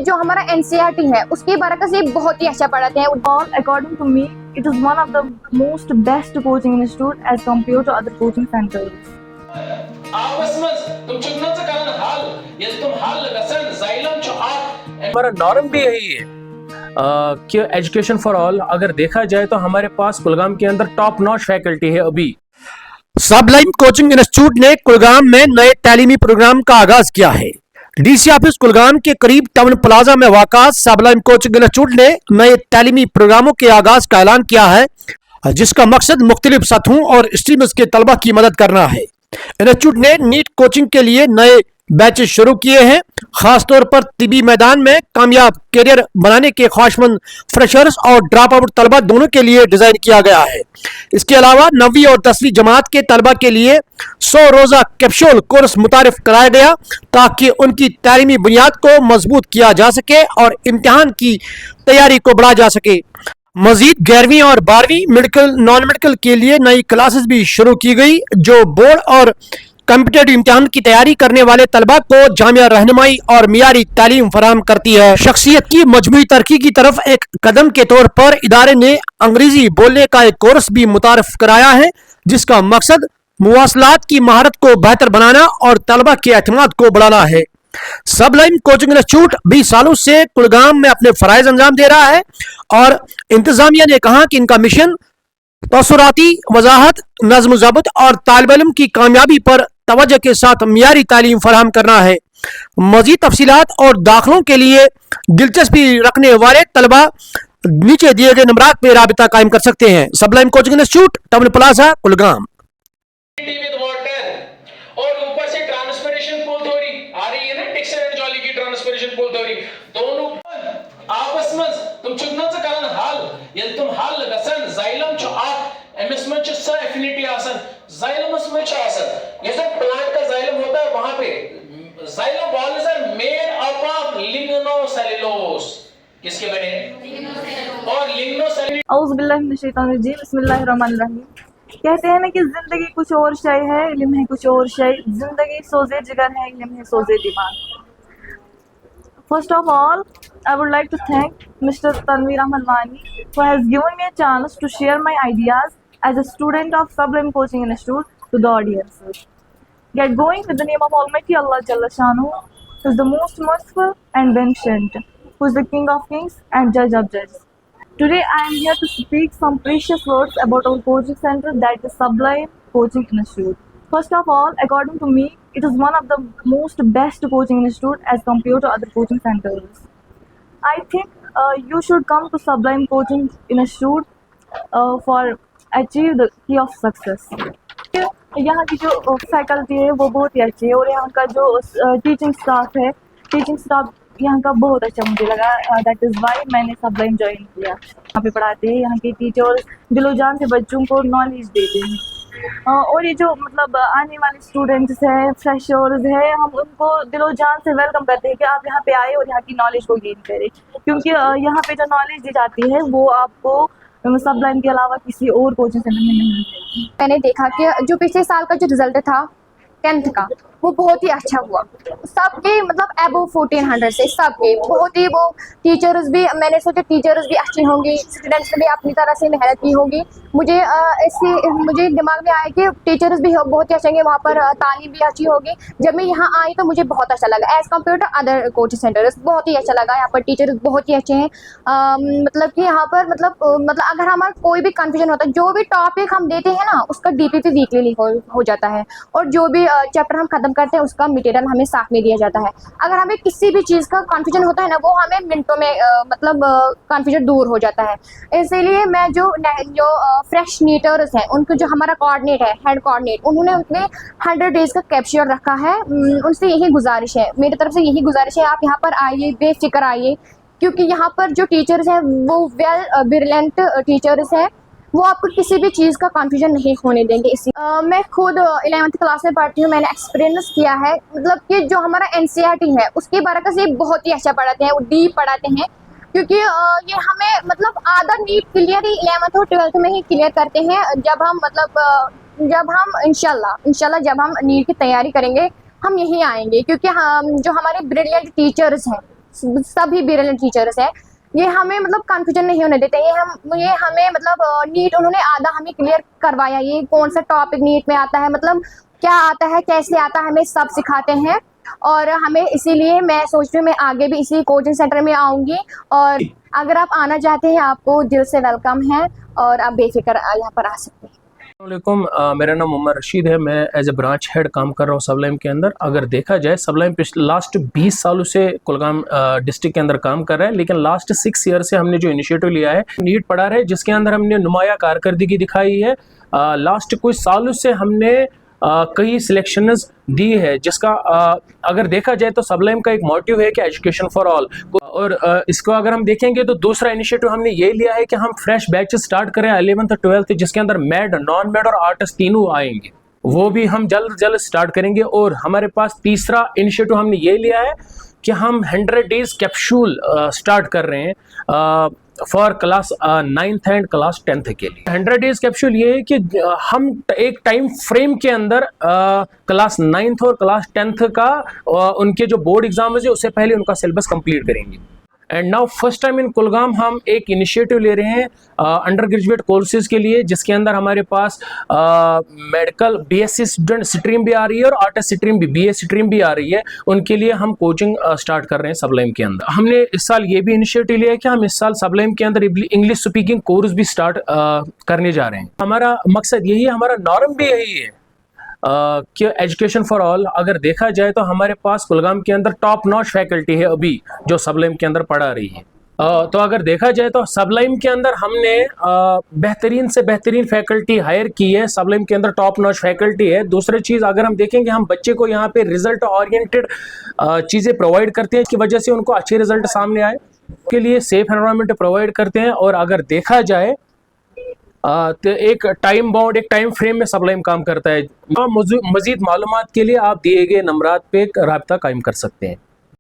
जो हमारा एनसीईआरटी है उसकी बरकत से बहुत ही अच्छा पढ़ाते हैं। All, according to me, it is one of the most best coaching institute as compared to other coaching centers. हमारा नॉर्म भी यही है कि एजुकेशन फॉर ऑल अगर देखा जाए तो हमारे पास कुलगाम के अंदर टॉप नॉच फैकल्टी है। अभी सबलाइन कोचिंग इंस्टीट्यूट ने कुलगाम में नए तालीमी प्रोग्राम का आगाज किया है। डीसी ऑफिस कुलगाम के करीब टाउन प्लाजा में वाक़ा सबलाइन कोचिंग इंस्टीट्यूट ने नए तालीमी प्रोग्रामों के आगाज का ऐलान किया है, जिसका मकसद मुख्तलिफ सतहों और स्ट्रीम्स के तलबा की मदद करना है। इंस्टीट्यूट ने नीट कोचिंग के लिए नए बैचेस शुरू किए हैं। खासतौर पर तिबी मैदान में कामयाब करियर बनाने के ख्वाहिशमंद फ्रेशर्स और ड्रॉप आउट तलबा दोनों के लिए डिजाइन किया गया है। इसके अलावा 9वीं और 10वीं जमात के तलबा के लिए 100 रोजा कैप्सूल कोर्स मुतारिफ कराया गया ताकि उनकी तालीमी बुनियाद को मजबूत किया जा सके और इम्तिहान की तैयारी को बढ़ाया जा सके। मजीद 11वीं और 12वीं मेडिकल नॉन मेडिकल के लिए नई क्लासेस भी शुरू की गई, जो बोर्ड और कॉम्पिटेटिव इम्तिहान की तैयारी करने वाले तलबा को जामिया रहनुमाई और मियारी तालीम फराहम करती है। शख्सियत की मजमूई तरक्की की तरफ एक कदम के तौर पर इदारे ने अंग्रेजी बोलने का एक कोर्स भी मुतारिफ कराया है, जिसका मकसद मुवासलात की महारत को बेहतर बनाना और तलबा के एतमाद को बढ़ाना है। सबलाइन कोचिंग इंस्टीट्यूट 20 सालों से कुलगाम में अपने फराइज अंजाम दे रहा है और इंतजामिया ने कहा कि इनका मिशन तसुराती वजाहत, नज़्म ज़ब्त और तालिब इल्म की कामयाबी पर तवज्जो के साथ मियारी तालीम फराहम करना है। मजीद तफसीलात और दाखिलों के लिए दिलचस्पी रखने वाले तलबा नीचे दिए गए नंबरात पे राबिता कायम कर सकते हैं। सबलाइन coaching institute, town plaza, Kulgam. और ऊपर से ट्रांसफॉर्मेशन पुल थ्योरी आ रही है ना, डिक्सन एंड जॉली की ट्रांसफॉर्मेशन पुल थ्योरी, दोनों आपस में तुम चुननाचं कारण हाल ये तुम हाल गसन जाइलम च आत एमएस में च स एफिनिटी आसन जाइलम में च आसन। ये जो प्लांट का जाइलम होता है वहां पे xylem walls are made up of lignocellulose. किसके बने? और लिग्नोसेलुलोज। औज़ु बिल्लाहि मिनश शैतानिर रजीम, बिस्मिल्लाहिर रहमानिर रहीम। कहते हैं ना कि जिंदगी कुछ और शय है, इल्म है कुछ और शय। जिंदगी सोजे जिगर है, इल्म है सोजे दिमाग। First of all, I would like to thank Mr. Tanveer Ahmad Wani, who has given me a chance to share my ideas as a student of Sublime Coaching Institute to the audience. Get going with the name of Almighty Allah Jalla Shanu, who is the most merciful and beneficent, who is the King of Kings and Judge of Judges. Today I am here to speak some precious words about our coaching center, that is Sublime Coaching Institute. First of all, according to me, it is one of the most best coaching institute as compared to other coaching centers. I think you should come to Sublime Coaching Institute for achieve the key of success. यहाँ की जो faculty है वो बहुत ही अच्छी है और यहाँ का जो टीचिंग स्टाफ यहाँ का बहुत अच्छा मुझे लगा। दैट इज़ वाई मैंने सबलाइन ज्वाइन किया। यहाँ पे पढ़ाते हैं, यहाँ के टीचर्स दिलो जान से बच्चों को नॉलेज देते हैं और ये जो मतलब आने वाले स्टूडेंट्स हैं, फ्रेशर्स हैं, हम उनको दिलो जान से वेलकम करते हैं कि आप यहाँ पे आए और यहाँ की नॉलेज को गेन करें, क्योंकि यहाँ पे जो नॉलेज दी जाती है वो आपको सबलाइन के अलावा किसी और कोचिंग सेंटर में नहीं मिलेगी। मैंने देखा कि जो पिछले साल का जो रिजल्ट था 10th का वो बहुत ही अच्छा हुआ। सबके मतलब अबव 1400 से सबके बहुत ही वो टीचर्स भी, मैंने सोचा टीचर्स भी अच्छी होंगी, स्टूडेंट्स ने भी अपनी तरह से मेहनत की होगी। मुझे दिमाग में आया कि टीचर्स भी बहुत ही अच्छे होंगे, वहाँ पर तालीम भी अच्छी होगी। जब मैं यहाँ आई तो मुझे बहुत अच्छा लगा as compared to other coaching centres. बहुत ही अच्छा लगा, यहाँ पर टीचर्स बहुत ही अच्छे हैं। मतलब कि यहाँ पर मतलब अगर हमारा कोई भी कन्फ्यूजन होता है, जो भी टॉपिक हम देते हैं ना उसका DPP वीकली हो जाता है और जो भी चैप्टर हम खत्म करते हैं उसका मटेरियल हमें साथ में दिया जाता है। अगर हमें किसी भी चीज़ का कन्फ्यूजन होता है ना वो हमें मिनटों में कन्फ्यूजन दूर हो जाता है। इसीलिए मैं जो फ्रेश नीटर्स हैं उनको जो हमारा कोऑर्डिनेट है, हेड कोऑर्डिनेट, उन्होंने उसमें 100 डेज़ का कैप्चर रखा है। उनसे यही गुजारिश है, मेरी तरफ से यही गुजारिश है, आप यहाँ पर आइए, बेफिक्र आइए, क्योंकि यहाँ पर जो टीचर्स हैं वो ब्रिलियंट टीचर्स हैं, वो आपको किसी भी चीज़ का कन्फ्यूजन नहीं होने देंगे। मैं खुद 11th क्लास में पढ़ती हूँ, मैंने एक्सपीरियंस किया है। मतलब कि जो हमारा एनसीईआरटी है उसकी बरकत से बहुत ही अच्छा पढ़ाते हैं, वो डीप पढ़ाते हैं, क्योंकि ये हमें मतलब आधा नीट क्लियर ही 11th और 12th में ही क्लियर करते हैं। जब हम इंशाल्लाह जब हम नीट की तैयारी करेंगे हम यहीं आएंगे, क्योंकि हम जो हमारे ब्रिलियंट टीचर्स हैं सभी ब्रिलियंट टीचर्स है। ये हमें मतलब कंफ्यूजन नहीं होने देते। ये हमें मतलब नीट उन्होंने आधा हमें क्लियर करवाया, ये कौन सा टॉपिक नीट में आता है, मतलब क्या आता है, कैसे आता है, हमें सब सिखाते हैं। और हमें इसीलिए मैं सोच रही हूँ मैं आगे भी इसी कोचिंग सेंटर में आऊँगी, और अगर आप आना चाहते हैं आपको दिल से वेलकम है और आप बेफिक्र यहाँ पर आ सकते हैं। वालेकुम, मेरा नाम मोहम्मद रशीद है। मैं एज ए ब्रांच हेड काम कर रहा हूँ सबलाइम के अंदर। अगर देखा जाए सबलाइम लास्ट 20 सालों से कुलगाम डिस्ट्रिक्ट के अंदर काम कर रहा है, लेकिन लास्ट 6 ईयर से हमने जो इनिशिएटिव लिया है नीट पढ़ा रहे, जिसके अंदर हमने नुमाया कारकर्दगी दिखाई है। लास्ट कुछ सालों से हमने कई सिलेक्शंस दी है, जिसका अगर देखा जाए तो सबलाइम का एक मोटिव है कि एजुकेशन फॉर ऑल। और इसको अगर हम देखेंगे तो दूसरा इनिशिएटिव हमने ये लिया है कि हम फ्रेश बैचेस स्टार्ट करें 11th और 12th, जिसके अंदर मैड, नॉन मैड और आर्ट्स तीनों आएंगे। वो भी हम जल्द स्टार्ट करेंगे। और हमारे पास तीसरा इनिशिएटिव हमने ये लिया है कि हम 100 डेज कैप्सूल स्टार्ट कर रहे हैं for class 9th and class 10th के लिए। 100 डेज कैप्सूल ये है कि हम एक टाइम फ्रेम के अंदर क्लास 9th और क्लास 10th का उनके जो बोर्ड एग्जाम है उससे पहले उनका सिलेबस कंप्लीट करेंगे। And now first time in Kulgam हम एक इनिशिएटिव ले रहे हैं अंडर ग्रेजुएट कोर्सेज के लिए, जिसके अंदर हमारे पास मेडिकल बीएससी स्टूडेंट स्ट्रीम भी आ रही है और आर्ट्स स्ट्रीम भी, बीए स्ट्रीम भी आ रही है। उनके लिए हम कोचिंग स्टार्ट कर रहे हैं सबलाइम के अंदर। हमने इस साल ये भी इनिशिएटिव लिया है कि हम इस साल सबलाइम के अंदर इंग्लिश स्पीकिंग कोर्स भी स्टार्ट करने जा रहे हैं। हमारा मकसद यही है, हमारा नॉर्म भी यही है कि एजुकेशन फॉर ऑल। अगर देखा जाए तो हमारे पास कुलगाम के अंदर टॉप नॉच फैकल्टी है अभी जो सबलाइम के अंदर पढ़ा रही है। तो अगर देखा जाए तो सबलाइम के अंदर हमने बेहतरीन से बेहतरीन फैकल्टी हायर की है। सबलाइम के अंदर टॉप नॉच फैकल्टी है। दूसरी चीज़ अगर हम देखेंगे, हम बच्चे को यहाँ पे रिजल्ट ओरिएंटेड चीज़ें प्रोवाइड करते हैं, इसकी वजह से उनको अच्छे रिजल्ट सामने आए, के लिए सेफ एनवायरनमेंट प्रोवाइड करते हैं। और अगर देखा जाए तो एक टाइम बाउंड, एक टाइम फ्रेम में सबलाइम काम करता है। मजीद मालूमात के लिए आप दिए गए नंबरात पे राब्ता कायम कर सकते हैं।